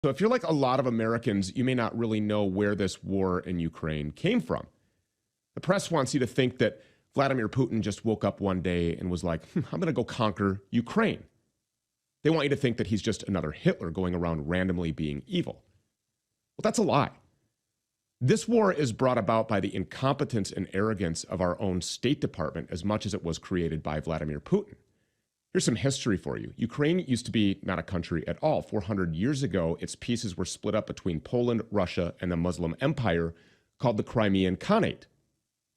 So if you're like a lot of Americans, you may not really know where this war in Ukraine came from. The press wants you to think that Vladimir Putin just woke up one day and was like, I'm going to go conquer Ukraine. They want you to think that he's just another Hitler going around randomly being evil. Well, that's a lie. This war is brought about by the incompetence and arrogance of our own State Department as much as it was created by Vladimir Putin. Here's some history for you. Ukraine used to be not a country at all. 400 years ago, its pieces were split up between Poland, Russia, and the Muslim Empire called the Crimean Khanate.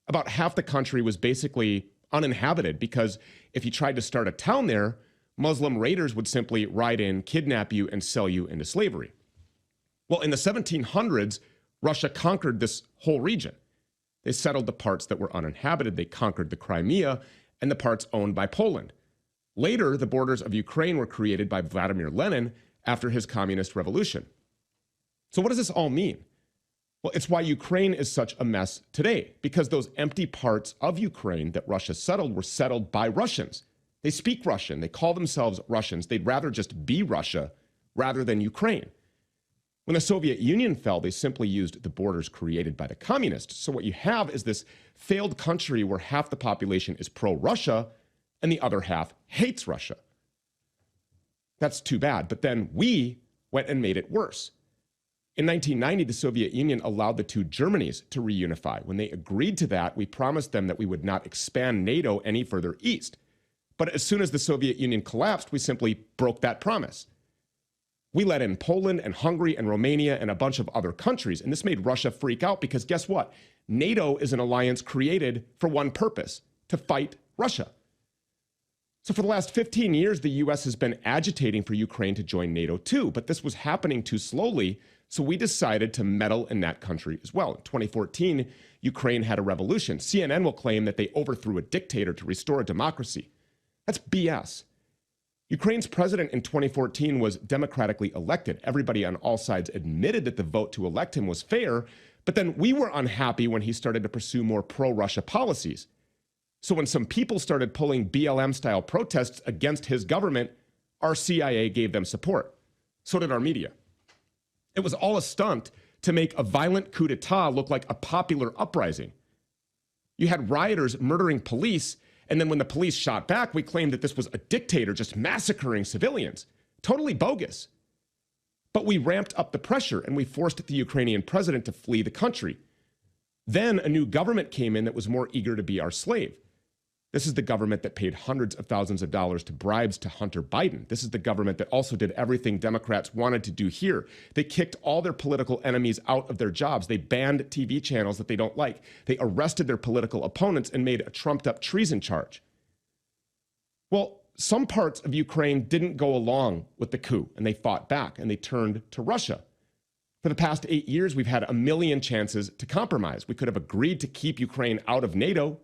About half the country was basically uninhabited because if you tried to start a town there, Muslim raiders would simply ride in, kidnap you, and sell you into slavery. Well, in the 1700s, Russia conquered this whole region. They settled the parts that were uninhabited. They conquered the Crimea and the parts owned by Poland. Later, the borders of Ukraine were created by Vladimir Lenin after his communist revolution. So what does this all mean? Well, it's why Ukraine is such a mess today, because those empty parts of Ukraine that Russia settled were settled by Russians. They speak Russian. They call themselves Russians. They'd rather just be Russia rather than Ukraine. When the Soviet Union fell, they simply used the borders created by the communists. So what you have is this failed country where half the population is pro-Russia and the other half hates Russia. That's too bad. But then we went and made it worse. In 1990, the Soviet Union allowed the two Germanys to reunify. When they agreed to that, we promised them that we would not expand NATO any further east. But as soon as the Soviet Union collapsed, we simply broke that promise. We let in Poland and Hungary and Romania and a bunch of other countries, and this made Russia freak out because guess what? NATO is an alliance created for one purpose, to fight Russia. So for the last 15 years, the US has been agitating for Ukraine to join NATO too, but this was happening too slowly, so we decided to meddle in that country as well. In 2014, Ukraine had a revolution. CNN will claim that they overthrew a dictator to restore a democracy. That's BS. Ukraine's president in 2014 was democratically elected. Everybody on all sides admitted that the vote to elect him was fair, but then we were unhappy when he started to pursue more pro-Russia policies. So when some people started pulling BLM-style protests against his government, our CIA gave them support. So did our media. It was all a stunt to make a violent coup d'etat look like a popular uprising. You had rioters murdering police, and then when the police shot back, we claimed that this was a dictator just massacring civilians. Totally bogus. But we ramped up the pressure, and we forced the Ukrainian president to flee the country. Then a new government came in that was more eager to be our slave. This is the government that paid hundreds of thousands of dollars to bribes to Hunter Biden. This is the government that also did everything Democrats wanted to do here. They kicked all their political enemies out of their jobs. They banned TV channels that they don't like. They arrested their political opponents and made a trumped-up treason charge. Well, some parts of Ukraine didn't go along with the coup, and they fought back, and they turned to Russia. For the past 8 years, we've had a million chances to compromise. We could have agreed to keep Ukraine out of NATO.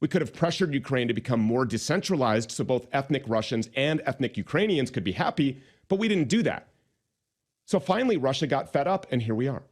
We could have pressured Ukraine to become more decentralized so both ethnic Russians and ethnic Ukrainians could be happy, but we didn't do that. So finally, Russia got fed up, and here we are.